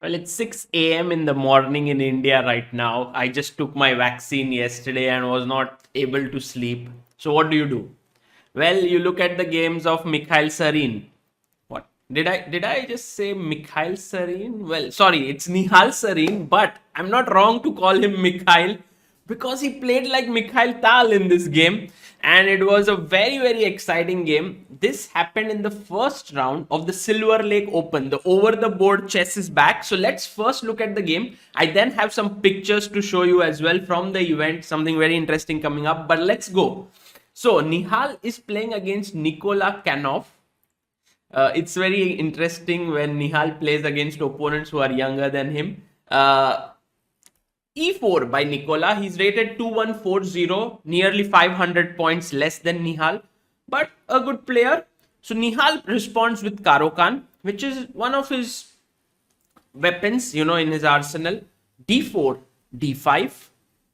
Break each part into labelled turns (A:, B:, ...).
A: Well, it's 6 a.m. in the morning in India right now. I just took my vaccine yesterday and was not able to sleep. So, what do? Well, you look at the games of Mikhail Sarin. What did I just say Mikhail Sarin? Well, sorry, it's Nihal Sarin, but I'm not wrong to call him Mikhail because he played like Mikhail Tal in this game, and it was a very exciting game. This happened in the first round of the Silver Lake Open. The over the board chess is back. So let's first look at the game. I then have some pictures to show you as well from the event, something very interesting coming up. But let's go. So Nihal is playing against Nikola Kanov. It's very interesting when Nihal plays against opponents who are younger than him. E4 by Nikola. He's rated 2140, nearly 500 points less than Nihal, but a good player. So Nihal responds with Karo-Kan, which is one of his weapons, in his arsenal. D4, D5,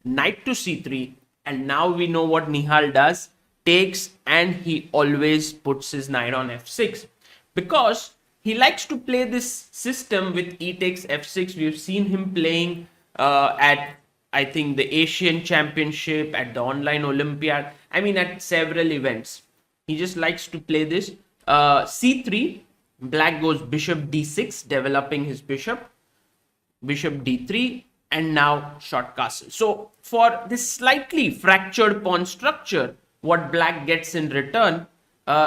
A: knight to C3, and now we know what Nihal does. Takes, and he always puts his knight on F6 because he likes to play this system with E takes F6. We've seen him playing at, I think, the Asian Championship, at the online Olympiad. I mean, at several events. He just likes to play this. C3, black goes bishop D6, developing his bishop. Bishop D3, and now short castle. So for this slightly fractured pawn structure, what black gets in return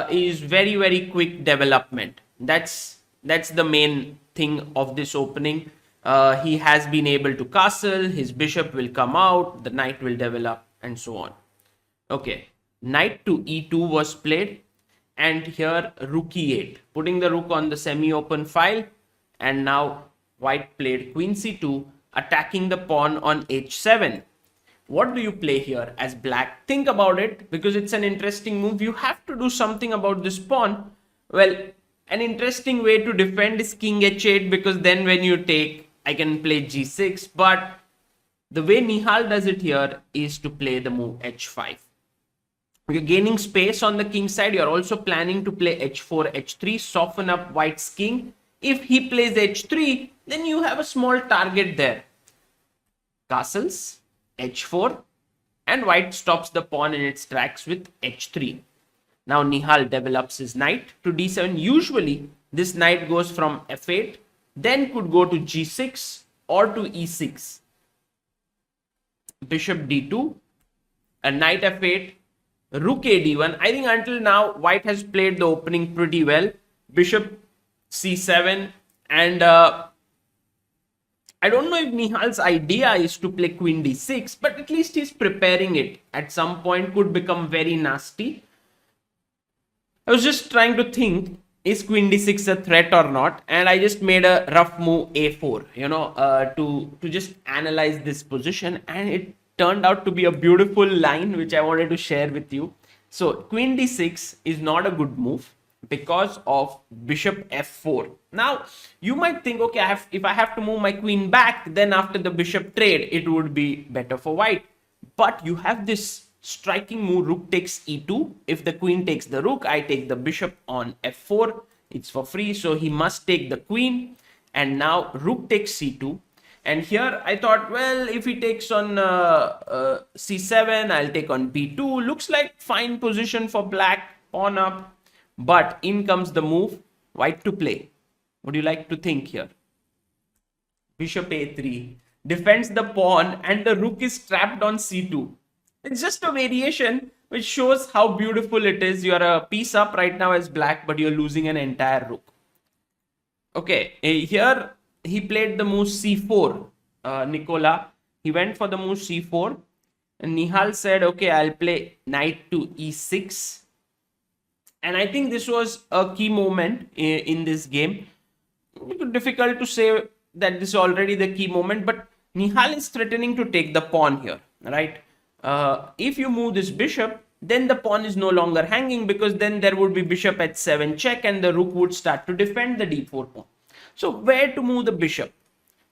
A: is very quick development. That's the main thing of this opening. He has been able to castle, his bishop will come out, the knight will develop, and so on. Okay, knight to e2 was played, and here rook e8, putting the rook on the semi-open file, and now white played queen c2, attacking the pawn on h7. What do you play here as black? Think about it, because it's an interesting move. You have to do something about this pawn. Well, an interesting way to defend is king h8, because then when you take, I can play g6, but the way Nihal does it here is to play the move h5. You're gaining space on the king side. You're also planning to play h4, h3, soften up white's king. If he plays h3, then you have a small target there. Castles, h4, and white stops the pawn in its tracks with h3. Now Nihal develops his knight to d7. Usually this knight goes from f8, then could go to g6 or to e6. Bishop d2, a knight f8, rook a d1. I think until now white has played the opening pretty well. Bishop c7, and I don't know if Nihal's idea is to play queen d6, but at least he's preparing it. At some point could become very nasty. I was just trying to think, is queen d6 a threat or not? And I just made a rough move a4, to just analyze this position, and it turned out to be a beautiful line which I wanted to share with you. So queen d6 is not a good move because of bishop f4. Now you might think, okay, if I have to move my queen back, then after the bishop trade it would be better for white. But you have this striking move, rook takes e2. If the queen takes the rook, I take the bishop on f4. It's for free, so he must take the queen, and now rook takes c2. And here I thought, well, if he takes on c7, I'll take on b2. Looks like fine position for black, pawn up. But in comes the move, white to play. Would you like to think here? Bishop a3 defends the pawn, and the rook is trapped on c2. It's just a variation which shows how beautiful it is. You're a piece up right now as black, but you're losing an entire rook. Okay, here he played the move c4. Nikola, he went for the move c4, and Nihal said, okay, I'll play knight to e6. And I think this was a key moment in this game. It's difficult to say that this is already the key moment, but Nihal is threatening to take the pawn here, right? If you move this bishop, then the pawn is no longer hanging, because then there would be bishop h7 check, and the rook would start to defend the d4 pawn. So where to move the bishop?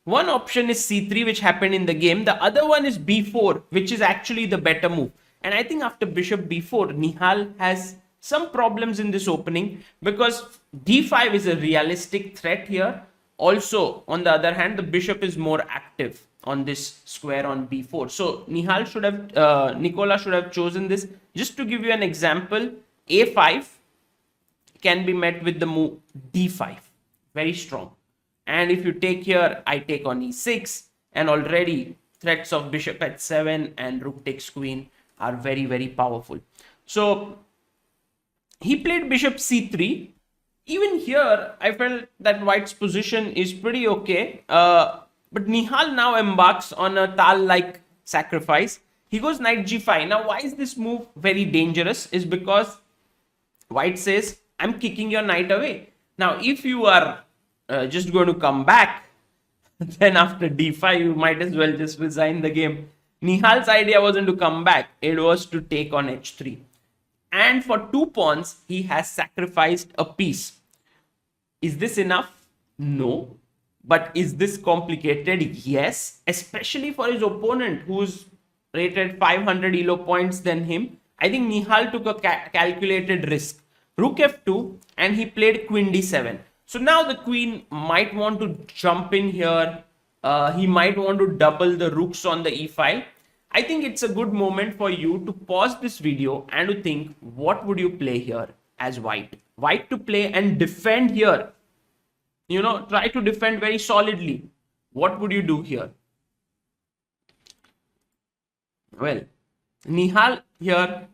A: One option is c3, which happened in the game. The other one is b4, which is actually the better move. And I think after bishop b4, Nihal has some problems in this opening, because d5 is a realistic threat here. Also, on the other hand, the bishop is more active on this square on b4. So Nikola should have chosen this. Just to give you an example, a5 can be met with the move d5, very strong. And if you take here, I take on e6, and already threats of bishop h7 and rook takes queen are very, very powerful. So he played bishop c3. Even here, I felt that white's position is pretty okay. But Nihal now embarks on a Tal-like sacrifice. He goes knight g5. Now, why is this move very dangerous? Is because white says, I'm kicking your knight away. Now, if you are just going to come back, then after d5, you might as well just resign the game. Nihal's idea wasn't to come back. It was to take on h3. And for 2 pawns, he has sacrificed a piece. Is this enough? No. But is this complicated? Yes. Especially for his opponent who's rated 500 elo points than him. I think Nihal took a calculated risk. Rook f2 and he played queen d7. So now the queen might want to jump in here. He might want to double the rooks on the e file. I think it's a good moment for you to pause this video and to think, what would you play here as white? White to play and defend here. You know, try to defend very solidly. What would you do here? Well, Nihal here,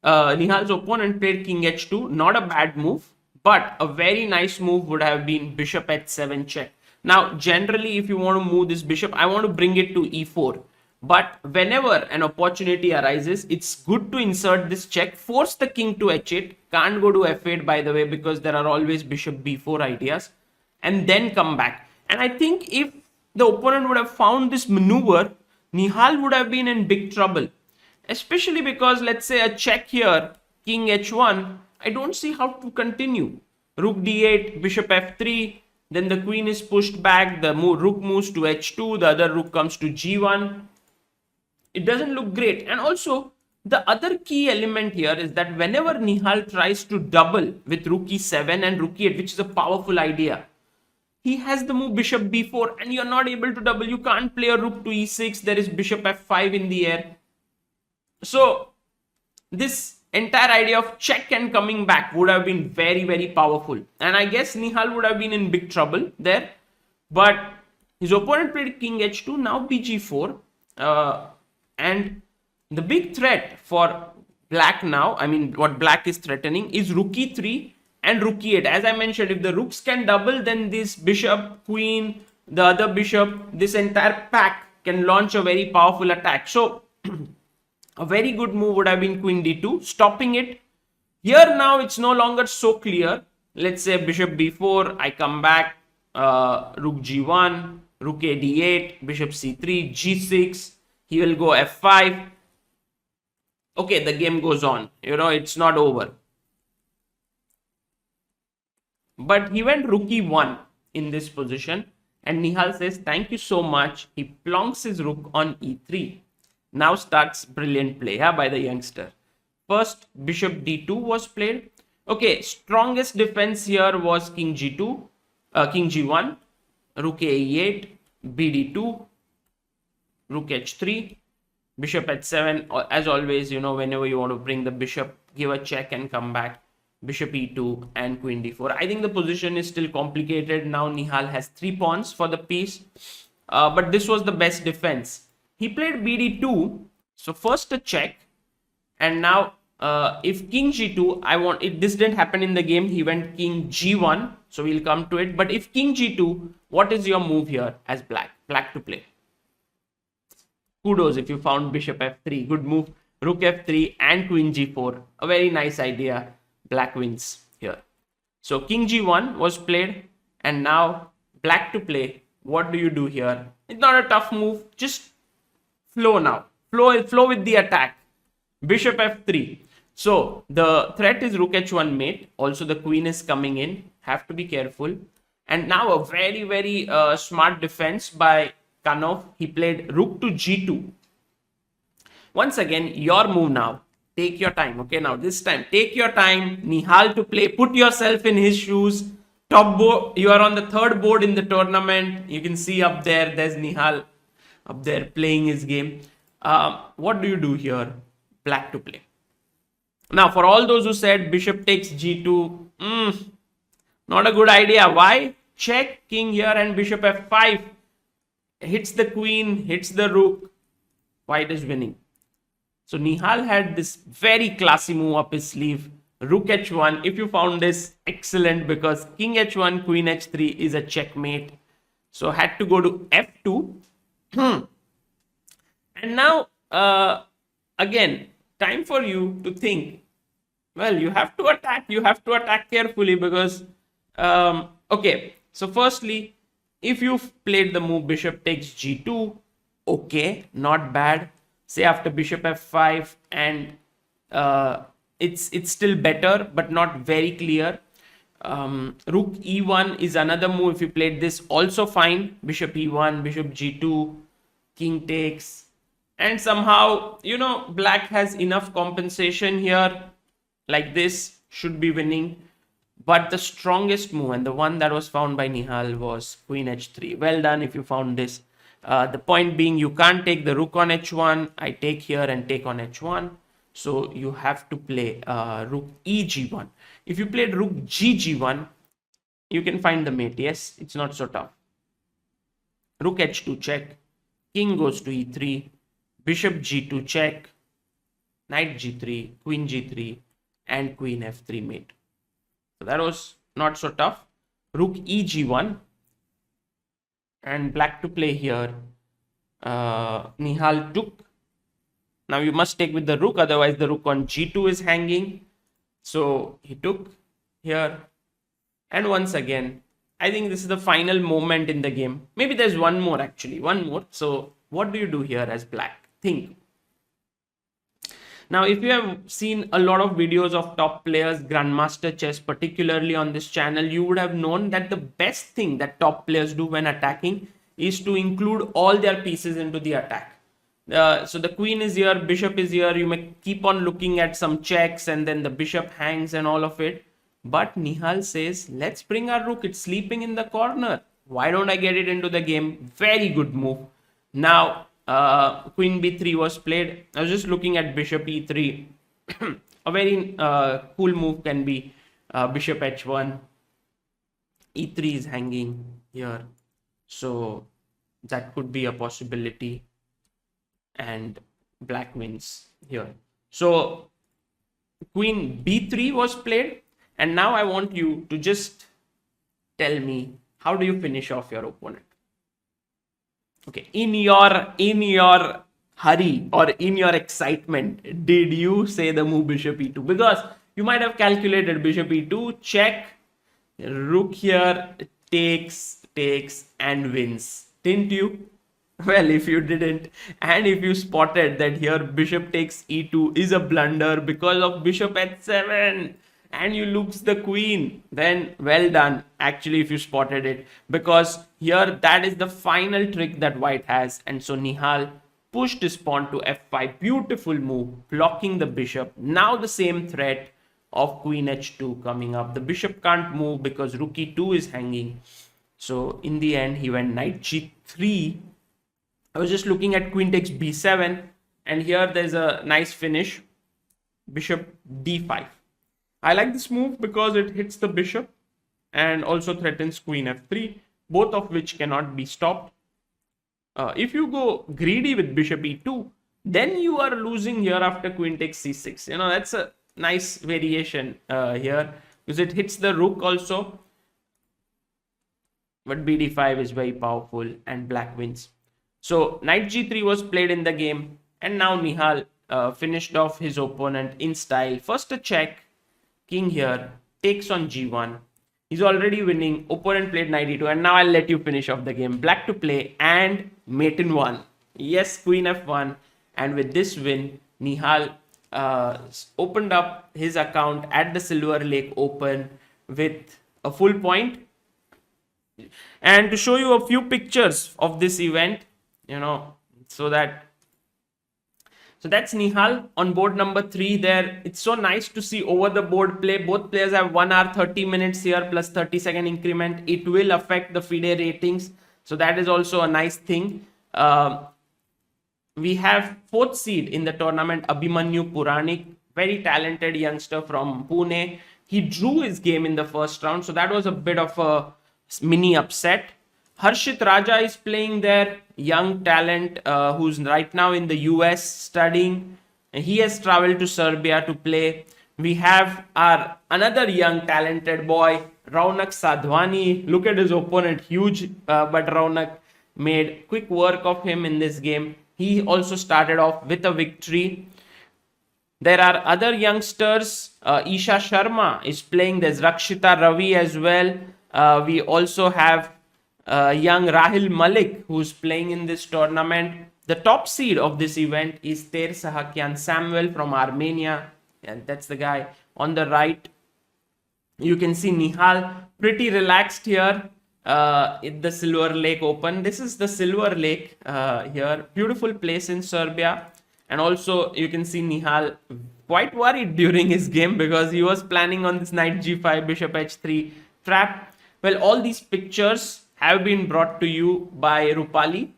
A: Nihal's opponent played king h2. Not a bad move, but a very nice move would have been bishop h7 check. Now, generally, if you want to move this bishop, I want to bring it to e4. But whenever an opportunity arises, it's good to insert this check, force the king to h8, can't go to f8 by the way, because there are always bishop b4 ideas, and then come back. And I think if the opponent would have found this maneuver, Nihal would have been in big trouble, especially because let's say a check here, king h1, I don't see how to continue. Rook d8, bishop f3, then the queen is pushed back, the rook moves to h2, the other rook comes to g1. It doesn't look great. And also, the other key element here is that whenever Nihal tries to double with rook e7 and rook e8, which is a powerful idea, he has the move bishop b4 and you're not able to double. You can't play a rook to e6. There is bishop f5 in the air. So, this entire idea of check and coming back would have been very, very powerful. And I guess Nihal would have been in big trouble there. But his opponent played king h2, now bg4. And the big threat for black now, I mean what black is threatening, is rook e3 and rook e8. As I mentioned, if the rooks can double, then this bishop, queen, the other bishop, this entire pack can launch a very powerful attack. So a very good move would have been queen d2, stopping it. Here now it's no longer so clear. Let's say bishop b4, I come back, rook g1, rook a d8, bishop c3, g6. He will go f5. Okay, the game goes on. You know, it's not over. But he went rook e1 in this position. And Nihal says, thank you so much. He plonks his rook on e3. Now starts brilliant play by the youngster. First, bishop d2 was played. Okay, strongest defense here was king g2, king g1, rook a e8, bd2, rook h3, bishop h7. As always, you know, whenever you want to bring the bishop, give a check and come back. Bishop e2 and queen d4. I think the position is still complicated. Now Nihal has 3 pawns for the piece. But this was the best defense. He played bd2. So first a check. And now if king g2, this didn't happen in the game. He went king g1. So we'll come to it. But if king g2, what is your move here as black? Black to play. Kudos if you found bishop f3. Good move. Rook f3 and queen g4. A very nice idea. Black wins here. So king g1 was played. And now black to play. What do you do here? It's not a tough move. Just flow now. Flow with the attack. Bishop f3. So the threat is rook h1 mate. Also the queen is coming in. Have to be careful. And now a very, very smart defense by Kanov. He played rook to g2. Once again, your move now. Take your time. Okay, now this time, take your time. Nihal to play. Put yourself in his shoes. top board. You are on the third board in the tournament. You can see up there. There's Nihal up there playing his game. What do you do here? Black to play. Now, for all those who said bishop takes g2, not a good idea. Why? Check king here and bishop f5. Hits the queen, hits the rook. White is winning. So Nihal had this very classy move up his sleeve. Rook h1. If you found this, excellent, because king h1, queen h3 is a checkmate. So had to go to f2. And now, again, time for you to think. Well, you have to attack. You have to attack carefully because, okay. So firstly, if you've played the move bishop takes g2, okay, not bad. Say after bishop f5 and it's still better, but not very clear. Rook e1 is another move. If you played this, also fine. Bishop e1, bishop g2, king takes. And somehow, black has enough compensation here. Like this, should be winning. But the strongest move and the one that was found by Nihal was queen h3. Well done if you found this. The point being, you can't take the rook on h1. I take here and take on h1. So you have to play rook e g1. If you played rook g g1, you can find the mate. Yes, it's not so tough. Rook h2 check. King goes to e3. Bishop g2 check. Knight g3. Queen g3. And queen f3 mate. So that was not so tough. Rook e g1. And black to play here. Nihal took. Now you must take with the rook, otherwise the rook on g2 is hanging. So he took here. And once again, I think this is the final moment in the game. Maybe there's one more actually, one more. So what do you do here as black? Think. Now, if you have seen a lot of videos of top players, Grandmaster Chess, particularly on this channel, you would have known that the best thing that top players do when attacking is to include all their pieces into the attack. So the queen is here, bishop is here. You may keep on looking at some checks and then the bishop hangs and all of it. But Nihal says, let's bring our rook. It's sleeping in the corner. Why don't I get it into the game? Very good move. Now, queen b3 was played. I was just looking at bishop e3. A very cool move can be bishop h1. e3 is hanging here. So that could be a possibility. And black wins here. So queen b3 was played. And now I want you to just tell me, how do you finish off your opponent? Okay, in your hurry or in your excitement, did you say the move bishop e2? Because you might have calculated bishop e2, check, rook here, takes and wins. Didn't you? Well, if you didn't, and if you spotted that here bishop takes e2 is a blunder because of bishop h7, and you lose the queen, then well done actually if you spotted it, because here that is the final trick that white has. And so Nihal pushed his pawn to f5. Beautiful move, blocking the bishop. Now the same threat of queen h2 coming up. The bishop can't move because rook e2 is hanging. So in the end he went knight g3. I was just looking at queen takes b7, and here there's a nice finish, bishop d5. I like this move because it hits the bishop and also threatens queen f3, both of which cannot be stopped. If you go greedy with bishop e2, then you are losing here after queen takes c6. That's a nice variation here because it hits the rook also. But bd5 is very powerful and black wins. So knight g3 was played in the game, and now Nihal finished off his opponent in style. First a check. King here takes on g1. He's already winning. Opponent played knight e2, and now I'll let you finish off the game. Black to play and mate in one. Yes, queen f1. And with this win, Nihal opened up his account at the Silver Lake Open with a full point. And to show you a few pictures of this event, so that So that's Nihal on board number 3 there. It's so nice to see over the board play. Both players have 1 hour 30 minutes here plus 30-second increment. It will affect the FIDE ratings. So that is also a nice thing. We have 4th seed in the tournament, Abhimanyu Puranik, very talented youngster from Pune. He drew his game in the first round, so that was a bit of a mini upset. Harshit Raja is playing there, young talent who's right now in the US studying. And he has traveled to Serbia to play. We have our another young talented boy, Raunak Sadhwani. Look at his opponent, huge, but Raunak made quick work of him in this game. He also started off with a victory. There are other youngsters. Isha Sharma is playing. There's Rakshita Ravi as well. We also have young Rahil Malik who's playing in this tournament. The top seed of this event is Ter Sahakyan Samuel from Armenia. And that's the guy on the right. You can see Nihal pretty relaxed here in the Silver Lake Open. This is the Silver Lake here. Beautiful place in Serbia. And also you can see Nihal quite worried during his game because he was planning on this knight g5, bishop h3 trap. Well, all these pictures have been brought to you by Rupali,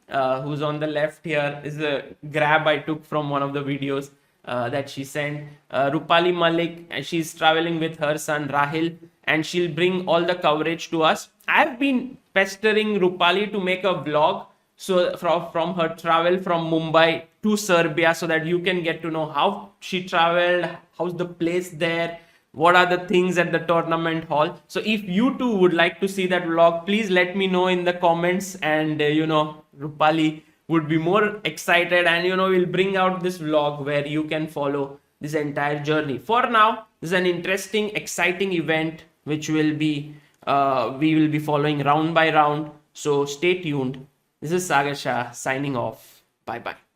A: who's on the left here. Is a grab I took from one of the videos that she sent. Rupali Malik, and she's traveling with her son Rahil, and she'll bring all the coverage to us. I've been pestering Rupali to make a vlog so from her travel from Mumbai to Serbia, so that you can get to know how she traveled, how's the place there, what are the things at the tournament hall. So if you too would like to see that vlog, please let me know in the comments, and Rupali would be more excited, and we'll bring out this vlog where you can follow this entire journey. For now, this is an interesting, exciting event which will be we will be following round by round. So stay tuned. This is Sagar Shah signing off. Bye bye.